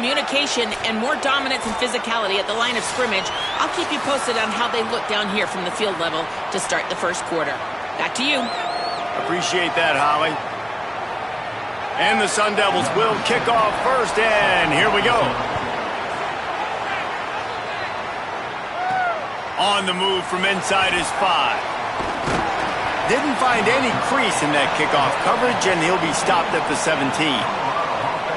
communication, and more dominance and physicality at the line of scrimmage. I'll keep you posted on how they look down here from the field level to start the first quarter. Back to you. Appreciate that, Holly. And the Sun Devils will kick off first, and here we go. On the move from inside his 5. Didn't find any crease in that kickoff coverage, and he'll be stopped at the 17.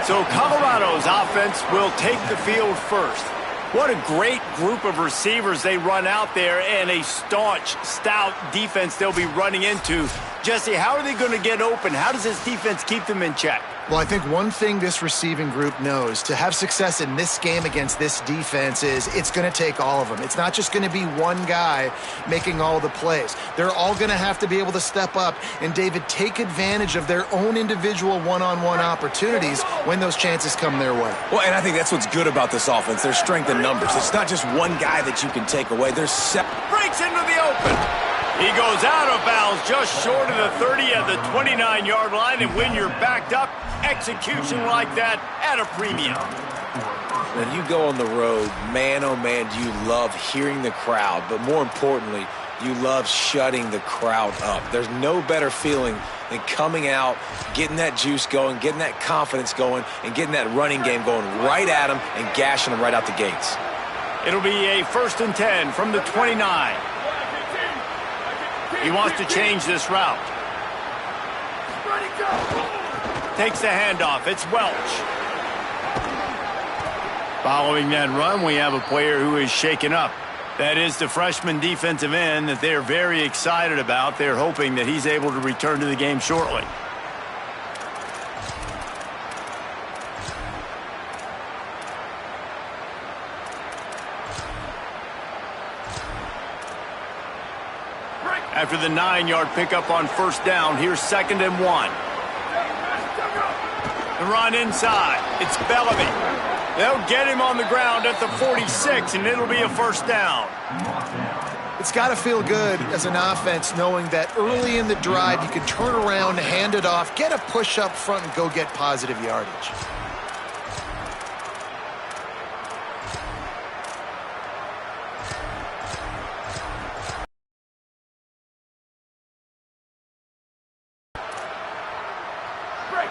So Colorado's offense will take the field first. What a great group of receivers they run out there, and a staunch, stout defense they'll be running into. Jesse, how are they going to get open? How does this defense keep them in check? Well, I think one thing this receiving group knows to have success in this game against this defense is it's going to take all of them. It's not just going to be one guy making all the plays. They're all going to have to be able to step up and, David, take advantage of their own individual one-on-one opportunities when those chances come their way. Well, and I think that's what's good about this offense. There's strength in numbers. It's not just one guy that you can take away. There's breaks into the open. He goes out of bounds just short of the 30 at the 29-yard line, and when you're backed up, execution like that at a premium. When you go on the road, man, oh man, do you love hearing the crowd, but more importantly, you love shutting the crowd up. There's no better feeling than coming out, getting that juice going, getting that confidence going, and getting that running game going right at them and gashing them right out the gates. It'll be a 1st and 10 from the 29. He wants to change this route. Takes the handoff. It's Welch. Following that run, we have a player who is shaken up. That is the freshman defensive end that they're very excited about. They're hoping that he's able to return to the game shortly. After the 9-yard pickup on 1st down, here's 2nd and 1. The run inside. It's Bellamy. They'll get him on the ground at the 46, and it'll be a 1st down. It's got to feel good as an offense knowing that early in the drive you can turn around, hand it off, get a push up front, and go get positive yardage.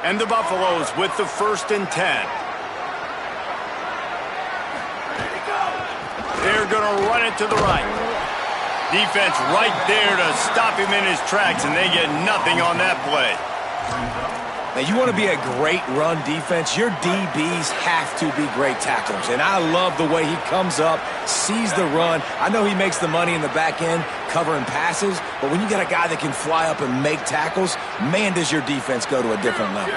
And the Buffaloes with the 1st and 10. They're going to run it to the right. Defense right there to stop him in his tracks, and they get nothing on that play. Now, you want to be a great run defense, your DBs have to be great tacklers. And I love the way he comes up, sees the run. I know he makes the money in the back end covering passes, but when you got a guy that can fly up and make tackles, man, does your defense go to a different level.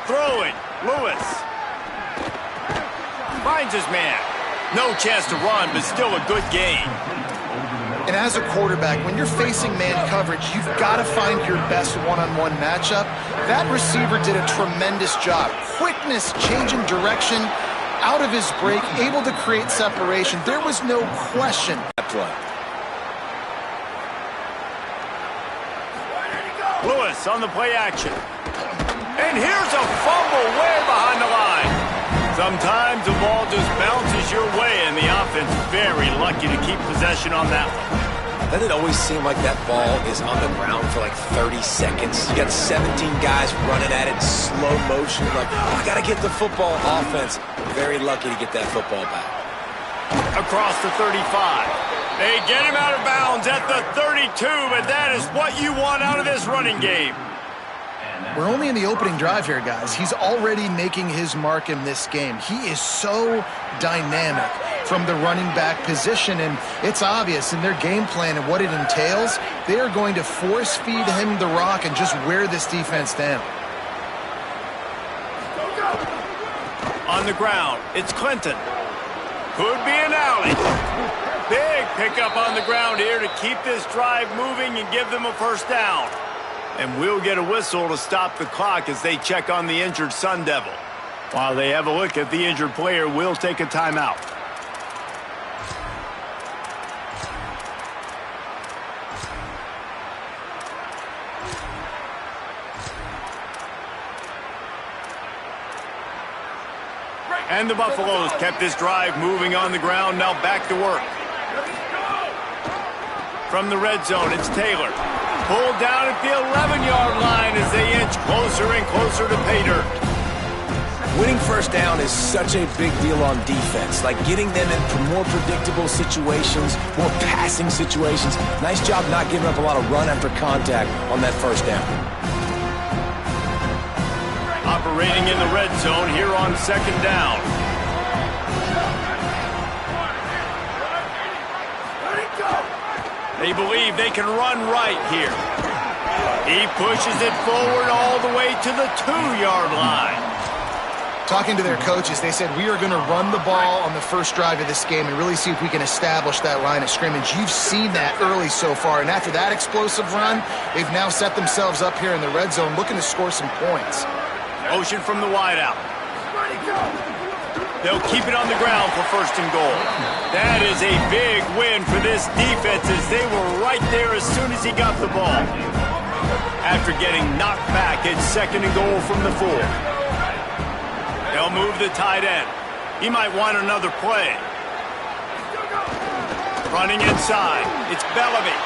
Throwing, Lewis. Finds his man. No chance to run, but still a good game. And as a quarterback, when you're facing man coverage, you've got to find your best one-on-one matchup. That receiver did a tremendous job. Quickness, changing direction, out of his break, able to create separation. There was no question. That play. Lewis on the play action. And here's a fumble way behind the line. Sometimes the ball just bounces your way, and the offense is very lucky to keep possession on that one. Doesn't it always seem like that ball is on the ground for like 30 seconds? You got 17 guys running at it, slow motion. Like, I got to get the football. Offense, very lucky to get that football back. Across the 35. They get him out of bounds at the 32, but that is what you want out of this running game. We're only in the opening drive here, guys. He's already making his mark in this game. He is so dynamic from the running back position, and it's obvious in their game plan and what it entails. They are going to force feed him the rock and just wear this defense down. On the ground, it's Clinton. Could be an alley. Big pickup on the ground here to keep this drive moving and give them a 1st down. And we'll get a whistle to stop the clock as they check on the injured Sun Devil. While they have a look at the injured player, we'll take a timeout. And the Buffaloes kept this drive moving on the ground. Now back to work. From the red zone, it's Taylor. Pulled down at the 11-yard line as they inch closer and closer to pay dirt. Winning first down is such a big deal on defense. Like getting them into more predictable situations, more passing situations. Nice job not giving up a lot of run after contact on that first down. Operating in the red zone here on second down. They believe they can run right here. He pushes it forward all the way to the 2-yard line. Talking to their coaches, they said, we are going to run the ball on the first drive of this game and really see if we can establish that line of scrimmage. You've seen that early so far, and after that explosive run, they've now set themselves up here in the red zone looking to score some points. Motion from the wideout. They'll keep it on the ground for first and goal. That is a big win for this defense as they were right there as soon as he got the ball. After getting knocked back, it's second and goal from the 4. They'll move the tight end. He might want another play. Running inside, it's Bellamy.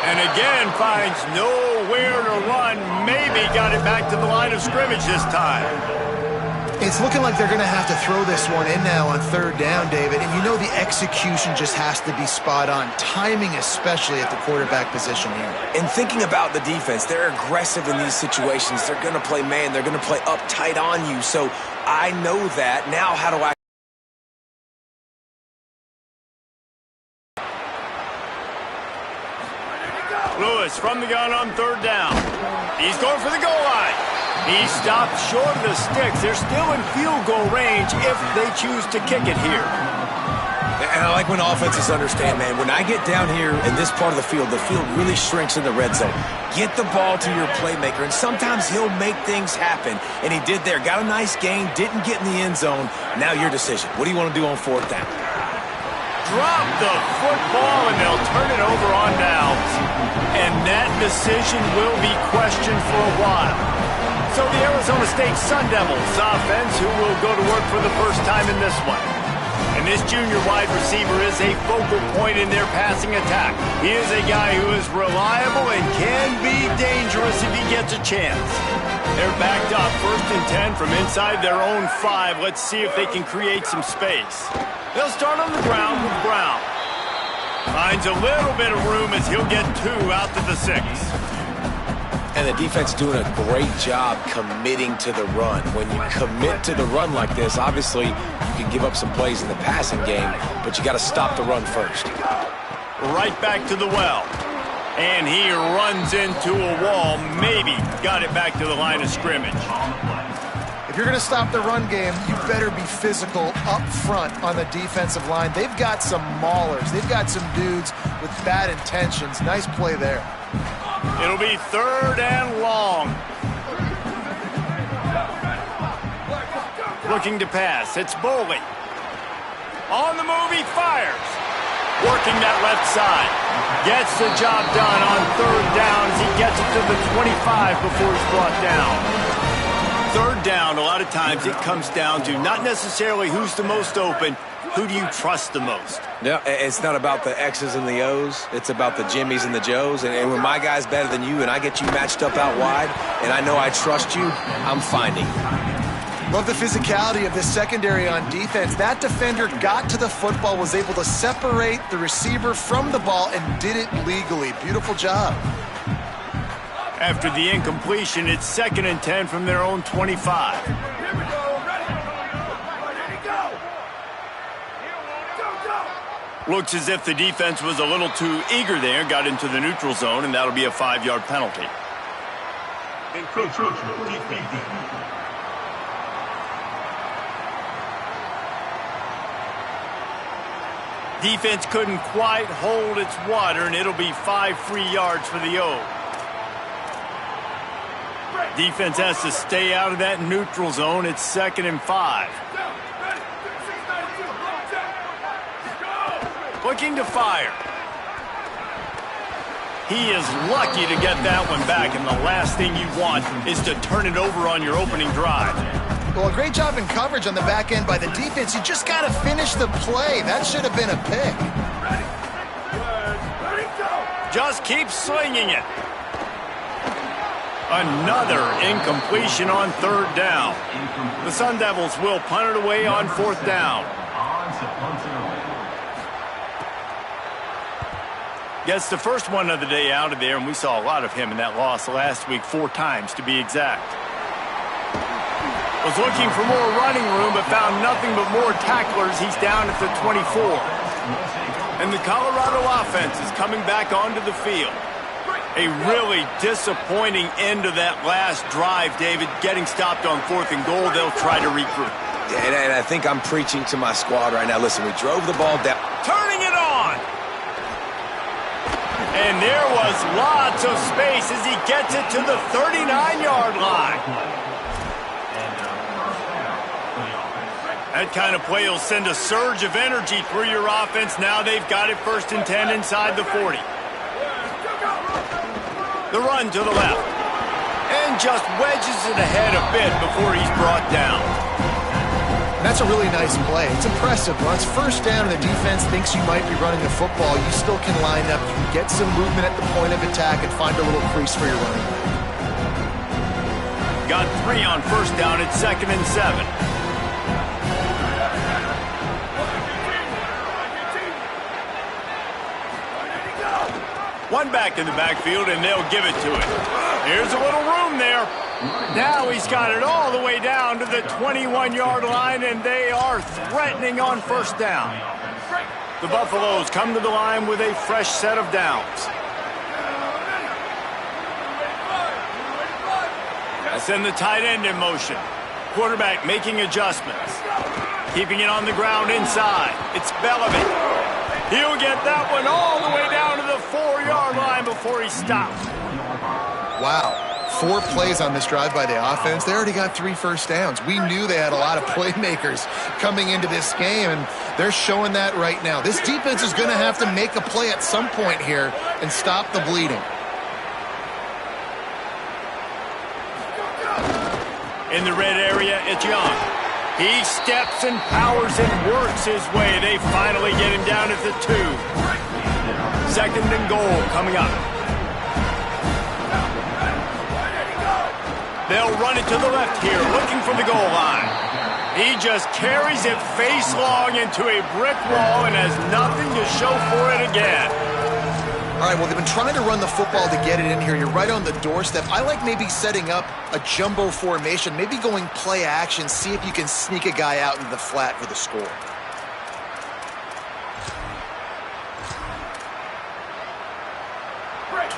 And again finds nowhere to run. Maybe got it back to the line of scrimmage this time. It's looking like they're going to have to throw this one in now on third down, David. And you know the execution just has to be spot on. Timing especially at the quarterback position here. And thinking about the defense, they're aggressive in these situations. They're going to play man. They're going to play up tight on you. So I know that. Now how do I... Lewis from the gun on third down. He's going for the goal line. He stopped short of the sticks. They're still in field goal range if they choose to kick it here. And I like when offenses understand, man, when I get down here in this part of the field really shrinks in the red zone. Get the ball to your playmaker, and sometimes he'll make things happen. And he did there. Got a nice gain, didn't get in the end zone. Now your decision. What do you want to do on fourth down? Drop the football, and they'll turn it over on downs. And that decision will be questioned for a while. So the Arizona State Sun Devils offense, who will go to work for the first time in this one. And this junior wide receiver is a focal point in their passing attack. He is a guy who is reliable and can be dangerous if he gets a chance. They're backed up, 1st and 10 from inside their own 5. Let's see if they can create some space. They'll start on the ground with Brown. Finds a little bit of room as he'll get 2 out to the 6. And the defense doing a great job committing to the run. When you commit to the run like this, obviously you can give up some plays in the passing game, but you got to stop the run first. Right back to the well. And he runs into a wall. Maybe got it back to the line of scrimmage. If you're going to stop the run game, you better be physical up front on the defensive line. They've got some maulers. They've got some dudes with bad intentions. Nice play there. It'll be 3rd and long. Looking to pass. It's Boley. On the move, he fires. Working that left side. Gets the job done on 3rd down as he gets it to the 25 before he's brought down. 3rd down, a lot of times it comes down to not necessarily who's the most open, who do you trust the most? Yeah, it's not about the X's and the O's. It's about the Jimmys and the Joes. And when my guy's better than you and I get you matched up out wide and I know I trust you, I'm finding. Love the physicality of this secondary on defense. That defender got to the football, was able to separate the receiver from the ball, and did it legally. Beautiful job. After the incompletion, it's 2nd and 10 from their own 25. Looks as if the defense was a little too eager there, got into the neutral zone, and that'll be a 5-yard penalty. Defense couldn't quite hold its water, and it'll be 5 free yards for the O. Defense has to stay out of that neutral zone. It's 2nd and 5. Looking to fire. He is lucky to get that one back, and the last thing you want is to turn it over on your opening drive. Well, a great job in coverage on the back end by the defense. You just got to finish the play. That should have been a pick. Just keep slinging it. Another incompletion on third down. The Sun Devils will punt it away on fourth down. Gets the first one of the day out of there, and we saw a lot of him in that loss last week, 4 times to be exact. Was looking for more running room, but found nothing but more tacklers. He's down at the 24. And the Colorado offense is coming back onto the field. A really disappointing end of that last drive, David. Getting stopped on 4th and goal, they'll try to regroup. And I think I'm preaching to my squad right now. Listen, we drove the ball down. Turning it on! And there was lots of space as he gets it to the 39-yard line. That kind of play will send a surge of energy through your offense. Now they've got it 1st and 10 inside the 40. The run to the left. And just wedges it ahead a bit before he's brought down. That's a really nice play. It's impressive. Once first down and the defense thinks you might be running the football, you still can line up. You can get some movement at the point of attack and find a little crease for your running back. Got 3 on first down at 2nd and 7. One back in the backfield, and they'll give it to him. Here's a little room there. Now he's got it all the way down to the 21-yard line, and they are threatening on first down. The Buffaloes come to the line with a fresh set of downs. They send the tight end in motion. Quarterback making adjustments. Keeping it on the ground inside. It's Bellamy. He'll get that one all the way down to the 4-yard line before he stops. Wow. 4 plays on this drive by the offense. They already got 3 first downs. We knew they had a lot of playmakers coming into this game, and they're showing that right now. This defense is going to have to make a play at some point here and stop the bleeding. In the red area, it's Young. He steps and powers and works his way. They finally get him down at the 2. 2nd and goal coming up. They'll run it to the left here, looking for the goal line. He just carries it face long into a brick wall and has nothing to show for it again. All right, well, they've been trying to run the football to get it in here. You're right on the doorstep. I like maybe setting up a jumbo formation, maybe going play action, see if you can sneak a guy out into the flat for the score.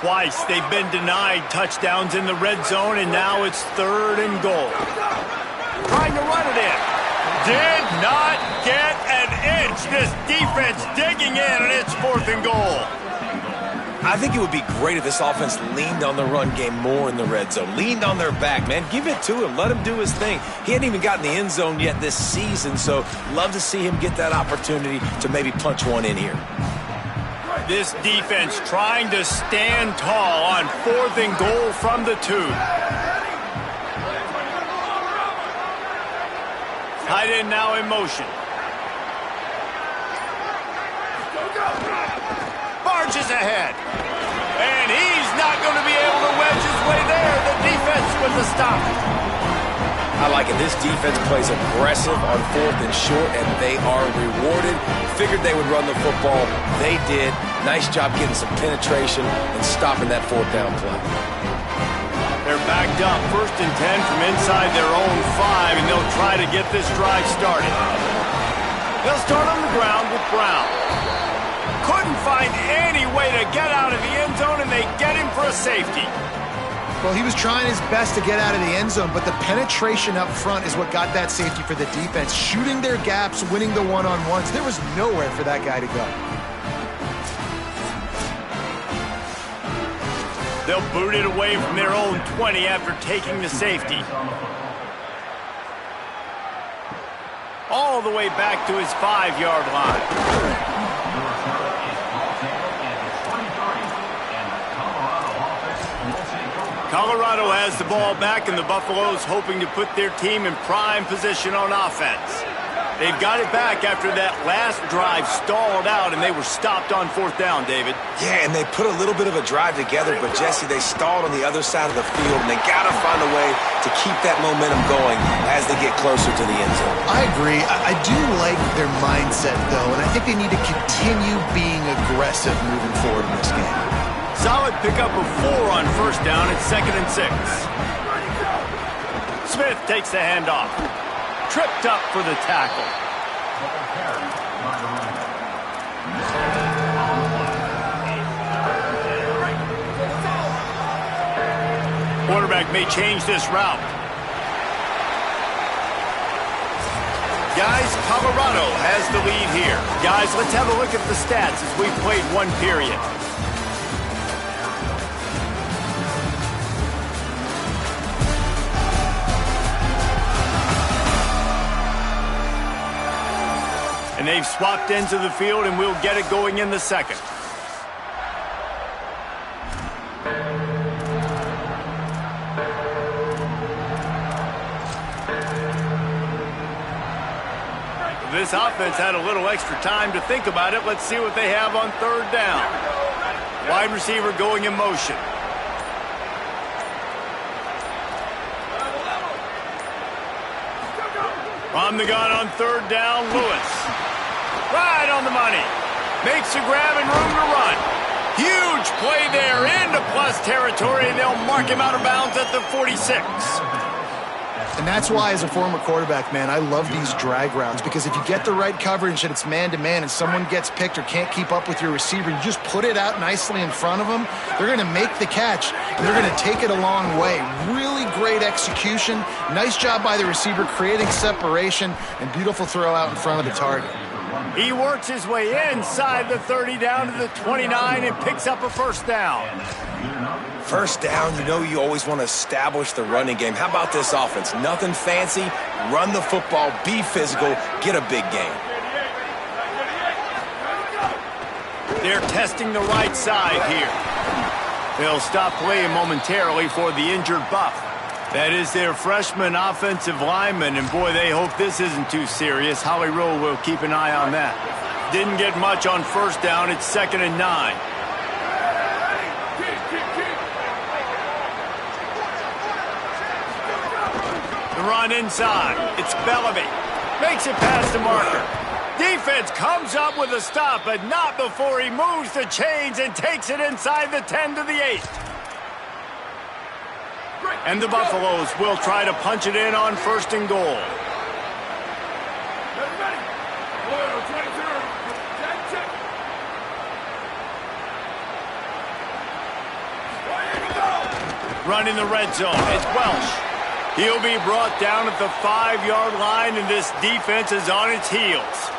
Twice they've been denied touchdowns in the red zone, and now it's 3rd and goal. Trying to run it in. Did not get an inch. This defense digging in, and it's 4th and goal. I think it would be great if this offense leaned on the run game more in the red zone. Leaned on their back, man. Give it to him. Let him do his thing. He hadn't even gotten the end zone yet this season, so love to see him get that opportunity to maybe punch one in here. This defense trying to stand tall on 4th and goal from the 2. Tight end now in motion. Barges ahead. And he's not going to be able to wedge his way there. The defense with the stop. I like it. This defense plays aggressive on 4th and short, and they are rewarded. Figured they would run the football. They did. Nice job getting some penetration and stopping that 4th down play. They're backed up 1st and 10 from inside their own 5, and they'll try to get this drive started. They'll start on the ground with Brown. Couldn't find any way to get out of the end zone, and they get him for a safety. Well, he was trying his best to get out of the end zone, but the penetration up front is what got that safety for the defense. Shooting their gaps, winning the one-on-ones. There was nowhere for that guy to go. They'll boot it away from their own 20 after taking the safety. All the way back to his 5-yard line. Colorado has the ball back, and the Buffaloes hoping to put their team in prime position on offense. They've got it back after that last drive stalled out, and they were stopped on 4th down, David. Yeah, and they put a little bit of a drive together, but, Jesse, they stalled on the other side of the field, and they got to find a way to keep that momentum going as they get closer to the end zone. I agree. I do like their mindset, though, and I think they need to continue being aggressive moving forward in this game. Solid pickup of 4 on 1st down. It's 2nd and 6. Smith takes the handoff. Tripped up for the tackle. Quarterback may change this route. Guys, Colorado has the lead here. Guys, let's have a look at the stats as we've played one period. And they've swapped ends of the field, and we'll get it going in the second. This offense had a little extra time to think about it. Let's see what they have on 3rd down. Wide receiver going in motion. From the gun on 3rd down, Lewis. Right on the money. Makes a grab and room to run. Huge play there into plus territory, and they'll mark him out of bounds at the 46. And that's why, as a former quarterback, man, I love these drag routes, because if you get the right coverage and it's man-to-man and someone gets picked or can't keep up with your receiver, you just put it out nicely in front of them, they're going to make the catch, and they're going to take it a long way. Really great execution. Nice job by the receiver creating separation, and beautiful throw out in front of the target. He works his way inside the 30 down to the 29 and picks up a 1st down. 1st down, you know you always want to establish the running game. How about this offense? Nothing fancy. Run the football, be physical, get a big gain. They're testing the right side here. They'll stop playing momentarily for the injured Buff. That is their freshman offensive lineman, and boy, they hope this isn't too serious. Holly Rowe will keep an eye on that. Didn't get much on 1st down. It's 2nd and 9. The run inside. It's Bellamy. Makes it past the marker. Defense comes up with a stop, but not before he moves the chains and takes it inside the 10 to the 8. And the Buffaloes will try to punch it in on 1st and goal. Running the red zone. It's Welsh. He'll be brought down at the 5-yard line, and this defense is on its heels.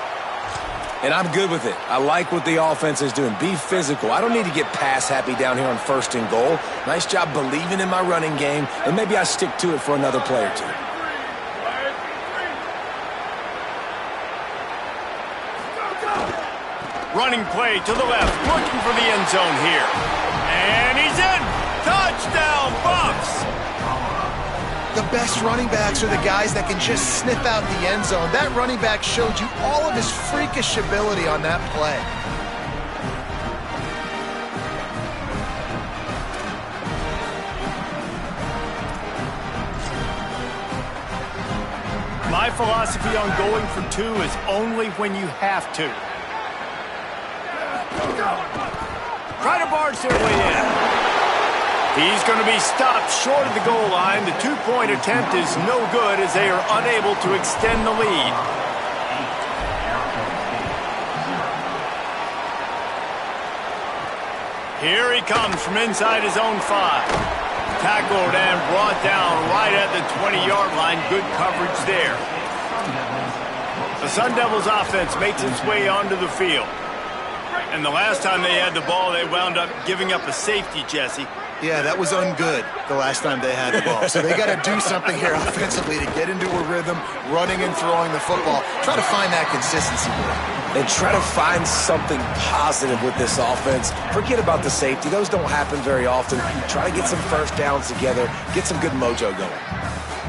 And I'm good with it. I like what the offense is doing. Be physical. I don't need to get pass happy down here on 1st and goal. Nice job believing in my running game, and maybe I stick to it for another play or two. Running play to the left, looking for the end zone here. And he's in. Touchdown, Buffs! The best running backs are the guys that can just sniff out the end zone. That running back showed you all of his freakish ability on that play. My philosophy on going for 2 is only when you have to. Try to barge their way in. He's going to be stopped short of the goal line. The 2-point attempt is no good as they are unable to extend the lead. Here he comes from inside his own 5. Tackled and brought down right at the 20-yard line. Good coverage there. The Sun Devils offense makes its way onto the field. And the last time they had the ball, they wound up giving up a safety, Jesse. Yeah, that was ungood the last time they had the ball. So they got to do something here offensively to get into a rhythm, running and throwing the football. Try to find that consistency. and try to find something positive with this offense. Forget about the safety. Those don't happen very often. Try to get some first downs together, get some good mojo going.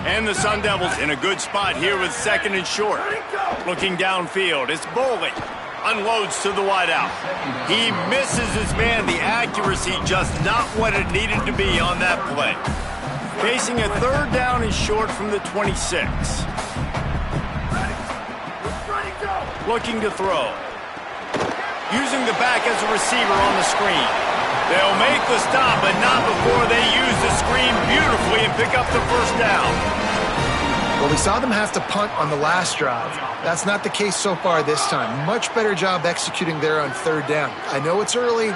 And the Sun Devils in a good spot here with 2nd and short. Looking downfield, it's Bowling. Unloads to the wideout. He misses his man. The accuracy just not what it needed to be on that play. Facing a 3rd down and short from the 26. Looking to throw. Using the back as a receiver on the screen. They'll make the stop, but not before they use the screen beautifully and pick up the first down. Well, we saw them have to punt on the last drive. That's not the case so far this time. Much better job executing there on 3rd down. I know it's early.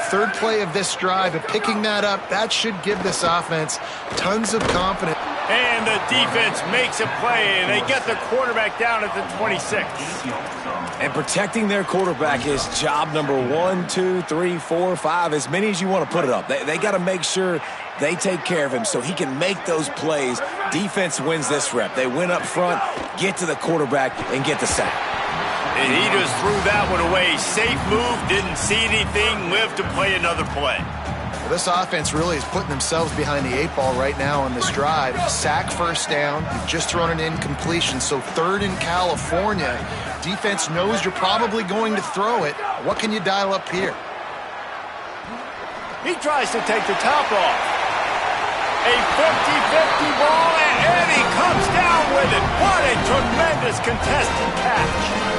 3rd play of this drive, but picking that up, that should give this offense tons of confidence. And the defense makes a play, and they get the quarterback down at the 26. And protecting their quarterback is job number 1, 2, 3, 4, 5, as many as you want to put it up. They got to make sure they take care of him so he can make those plays. Defense wins this rep. They win up front, get to the quarterback, and get the sack. And he just threw that one away. Safe move, didn't see anything, lived to play another play. Well, this offense really is putting themselves behind the 8 ball right now on this drive. Sack, first down. You've just thrown an incompletion, so 3rd in California. Defense knows you're probably going to throw it. What can you dial up here? He tries to take the top off. A 50-50 ball, and he comes down with it. What a tremendous contested catch.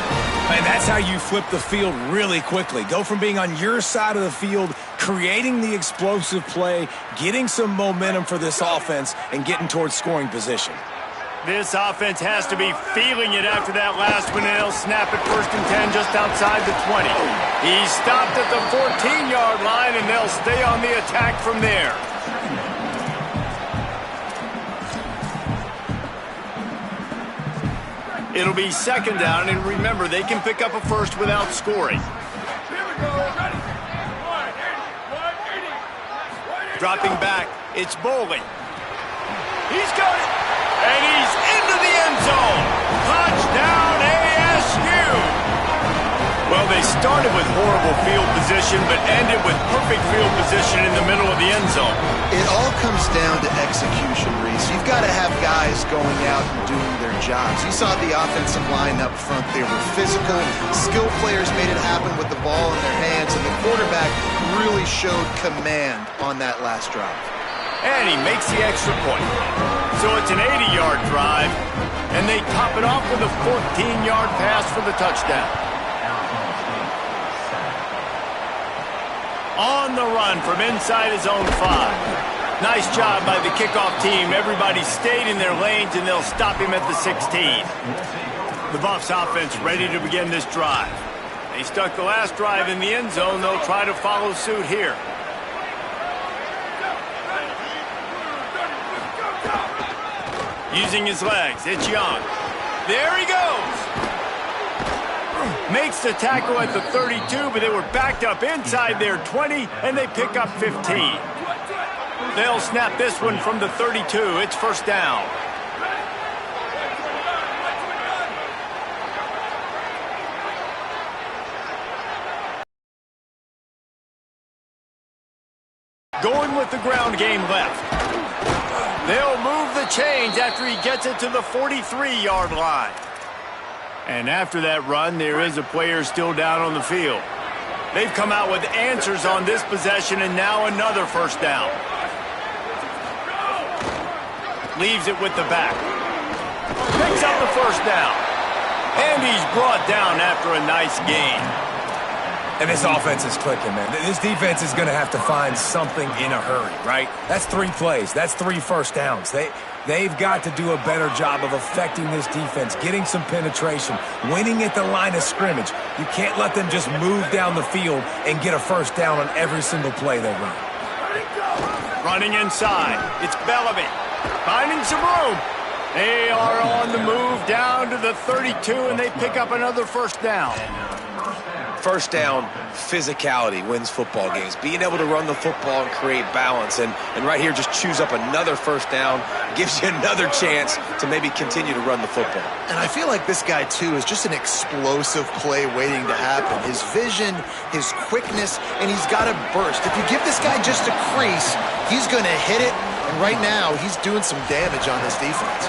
And that's how you flip the field really quickly. Go from being on your side of the field, creating the explosive play, getting some momentum for this offense, and getting towards scoring position. This offense has to be feeling it after that last one, and they'll snap it 1st and 10 just outside the 20. He's stopped at the 14-yard line, and they'll stay on the attack from there. It'll be 2nd down, and remember, they can pick up a first without scoring. Dropping back, it's Bowling. He's got it, and he's into the end zone. Touchdown, ASU! Well, they started with horrible field position, but ended with perfect field position in the middle of the end zone. It all comes down to execution, Reese. You've got to have guys going out and doing their jobs. You saw the offensive line up front. They were physical. Skilled players made it happen with the ball in their hands, and the quarterback really showed command on that last drive. And he makes the extra point. So it's an 80-yard drive, and they top it off with a 14-yard pass for the touchdown. On the run from inside his own 5. Nice job by the kickoff team. Everybody stayed in their lanes, and they'll stop him at the 16. The Buffs offense ready to begin this drive. They stuck the last drive in the end zone. They'll try to follow suit here. Using his legs, it's Young. There he goes! Makes the tackle at the 32, but they were backed up inside their 20, and they pick up 15. They'll snap this one from the 32. It's 1st down. Going with the ground game left. They'll move the chains after he gets it to the 43-yard line. And after that run, there is a player still down on the field. They've come out with answers on this possession, and now another 1st down. Leaves it with the back. Picks up the 1st down. And he's brought down after a nice gain. And this offense is clicking, man. This defense is going to have to find something in a hurry, right? That's 3 plays. That's 3 first downs. They've got to do a better job of affecting this defense, getting some penetration, winning at the line of scrimmage. You can't let them just move down the field and get a 1st down on every single play they run. Running inside. It's Bellamy. Finding some room. They are on the move down to the 32, and they pick up another 1st down. First down physicality wins football games. Being able to run the football and create balance. And right here, just choose up another first down, gives you another chance to maybe continue to run the football. And I feel like this guy, too, is just an explosive play waiting to happen. His vision, his quickness, and he's got a burst. If you give this guy just a crease, he's going to hit it. And right now, he's doing some damage on this defense.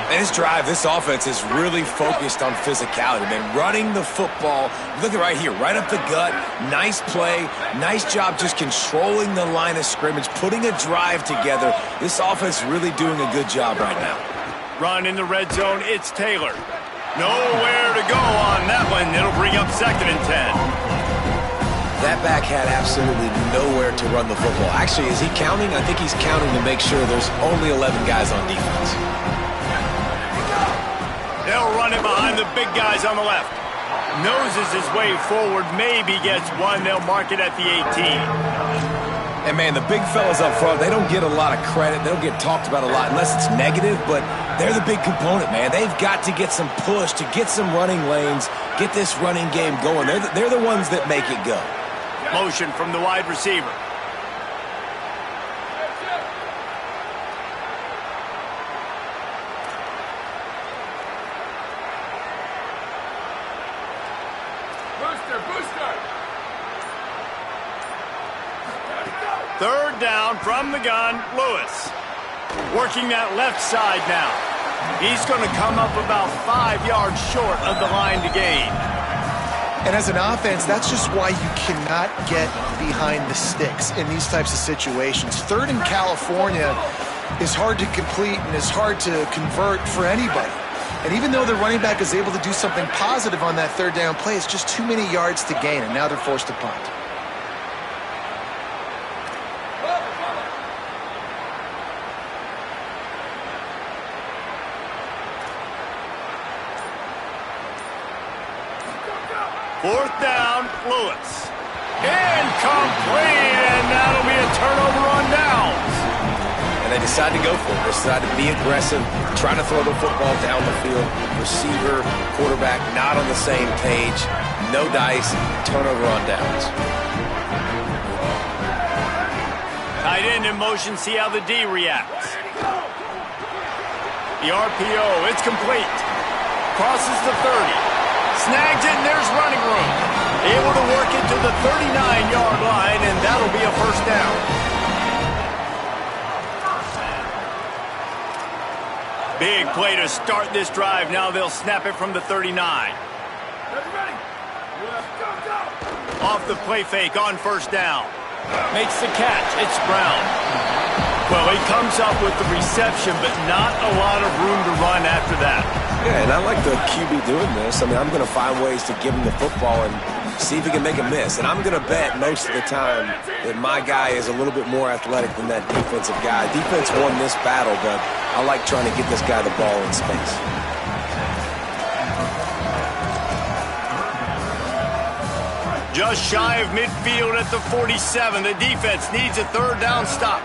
And his drive, this offense is really focused on physicality, man. Running the football, look at right here, right up the gut. Nice play, nice job just controlling the line of scrimmage, putting a drive together. This offense really doing a good job right now. Run in the red zone, it's Taylor. Nowhere to go on that one. It'll bring up 2nd and 10. That back had absolutely nowhere to run the football. Actually, is he counting? I think he's counting to make sure there's only 11 guys on defense. They'll run it behind the big guys on the left. Noses his way forward, maybe gets one. They'll mark it at the 18. And, man, the big fellas up front, they don't get a lot of credit. They don't get talked about a lot unless it's negative, but they're the big component, man. They've got to get some push, to get some running lanes, get this running game going. They're the ones that make it go. Motion from the wide receiver. Booster. 3rd down from the gun, Lewis. Working that left side now. He's going to come up about 5 yards short of the line to gain. And as an offense, that's just why you cannot get behind the sticks in these types of situations. 3rd in California is hard to complete and is hard to convert for anybody. And even though the running back is able to do something positive on that 3rd down play, it's just too many yards to gain, and now they're forced to punt. Fourth down, Lewis. Incomplete, and that'll be a turnover on downs. And they decide to go for it. They decide to be aggressive, trying to throw the football down the field. Receiver, quarterback, not on the same page. No dice, turnover on downs. Tight end in motion, see how the D reacts. The RPO, it's complete. Crosses the 30. Snags it, and there's running room. Able to work it to the 39-yard line, and that'll be a first down. Big play to start this drive. Now they'll snap it from the 39. Off the play fake on first down. Makes the catch. It's Brown. Well, he comes up with the reception, but not a lot of room to run after that. Yeah, and I like the QB doing this. I mean, I'm going to find ways to give him the football and see if he can make a miss. And I'm going to bet most of the time that my guy is a little bit more athletic than that defensive guy. Defense won this battle, but I like trying to get this guy the ball in space. Just shy of midfield at the 47. The defense needs a 3rd down stop.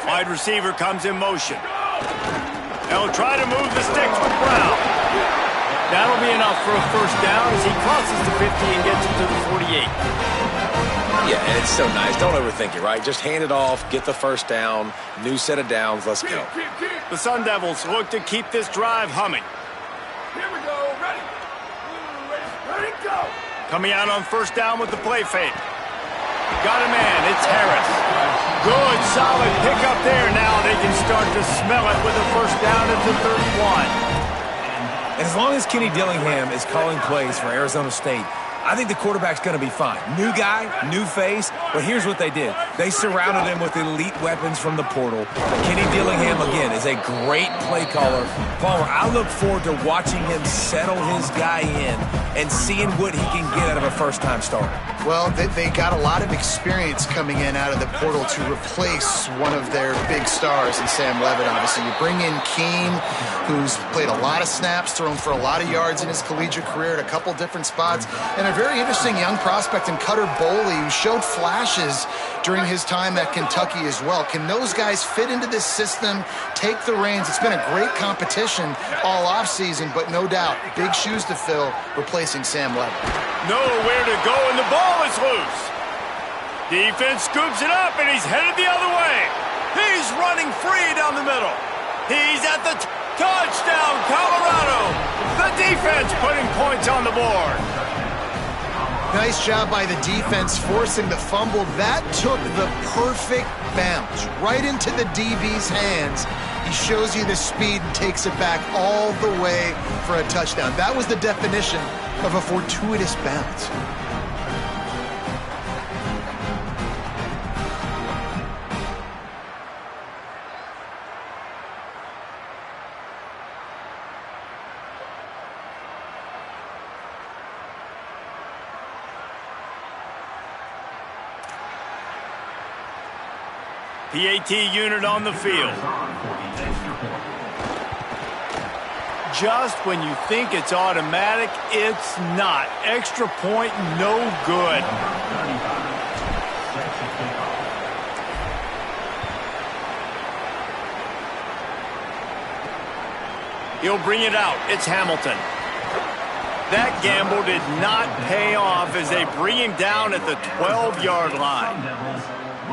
Wide receiver comes in motion. They'll try to move the sticks with Brown. That'll be enough for a first down as he crosses the 50 and gets it to the 48. Yeah, and it's so nice. Don't overthink it, right? Just hand it off, get the first down, new set of downs, let's go. The Sun Devils look to keep this drive humming. Here we go. Ready, go. Coming out on first down with the play fake. Got a man, it's Harris. Good, solid pickup there. Now they can start to smell it with a first down at the 31. And as long as Kenny Dillingham is calling plays for Arizona State, I think the quarterback's going to be fine. New guy, new face, but here's what they did. They surrounded him with elite weapons from the portal. Kenny Dillingham, again, is a great play caller. Palmer, I look forward to watching him settle his guy in and seeing what he can get out of a first-time starter. Well, they got a lot of experience coming in out of the portal to replace one of their big stars in Sam Levitt, obviously. You bring in Keene, who's played a lot of snaps, thrown for a lot of yards in his collegiate career at a couple different spots, and a very interesting young prospect in Cutter Boley, who showed flashes during his time at Kentucky as well. Can those guys fit into this system, take the reins? It's been a great competition all offseason, but no doubt, big shoes to fill replacing Sam Leonard. Nowhere to go, and the ball is loose. Defense scoops it up, and he's headed the other way. He's running free down the middle. He's at the touchdown, Colorado. The defense putting points on the board. Nice job by the defense forcing the fumble. That took the perfect bounce right into the DB's hands. He shows you the speed and takes it back all the way for a touchdown. That was the definition of a fortuitous bounce. PAT unit on the field. Just when you think it's automatic, it's not. Extra point, no good. He'll bring it out. It's Hamilton. That gamble did not pay off as they bring him down at the 12-yard line.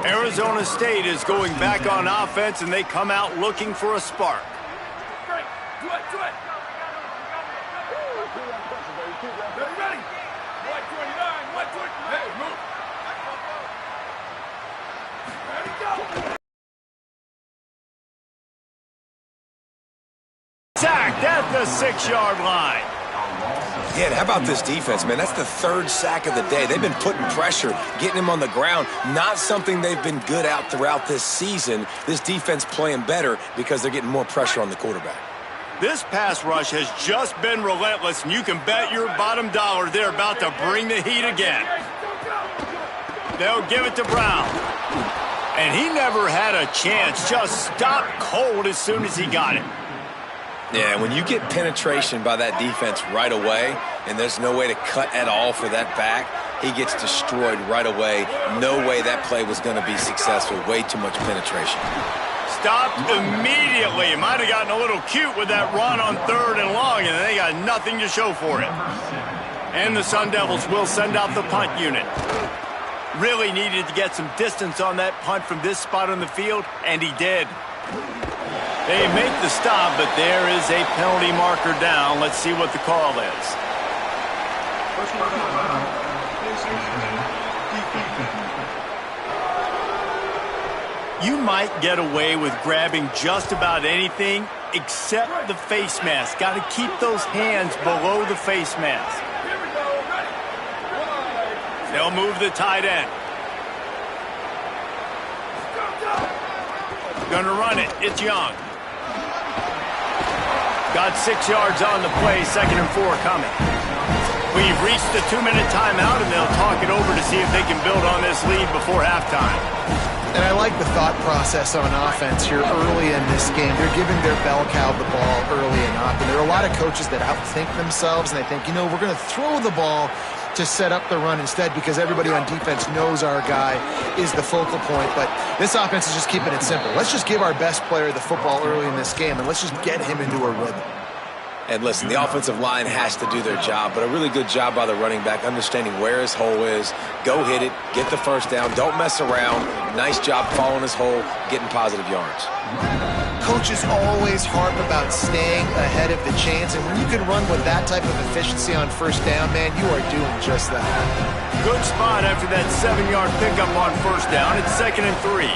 Arizona State is going back on offense, and they come out looking for a spark. Great. Do it. Ready. 129. 129. Hey, move. Ready, go. Sacked at the 6-yard line. Yeah, how about this defense, man? That's the third sack of the day. They've been putting pressure, getting him on the ground. Not something they've been good at throughout this season. This defense playing better because they're getting more pressure on the quarterback. This pass rush has just been relentless, and you can bet your bottom dollar they're about to bring the heat again. They'll give it to Brown. And he never had a chance. Just stopped cold as soon as he got it. Yeah, when you get penetration by that defense right away, and there's no way to cut at all for that back, he gets destroyed right away. No way that play was going to be successful. Way too much penetration. Stopped immediately. Might have gotten a little cute with that run on 3rd and long, and they got nothing to show for it. And the Sun Devils will send out the punt unit. Really needed to get some distance on that punt from this spot on the field, and he did. They make the stop, but there is a penalty marker down. Let's see what the call is. You might get away with grabbing just about anything except the face mask. Got to keep those hands below the face mask. Here we go. Ready. They'll move the tight end. Gonna run it. It's Young. Got 6 yards on the play, 2nd and 4 coming. We've reached the 2-minute timeout, and they'll talk it over to see if they can build on this lead before halftime. And I like the thought process on offense here early in this game. They're giving their bell cow the ball early and often. There are a lot of coaches that outthink themselves, and they think, we're going to throw the ball to set up the run instead because everybody on defense knows our guy is the focal point. But this offense is just keeping it simple. Let's just give our best player the football early in this game, and let's just get him into a rhythm. And listen, the offensive line has to do their job, but a really good job by the running back, understanding where his hole is. Go hit it, get the first down, don't mess around. Nice job following his hole, getting positive yards. Coaches always harp about staying ahead of the chains, and when you can run with that type of efficiency on first down, man, you are doing just that. Good spot after that 7-yard pickup on first down. It's 2nd and 3.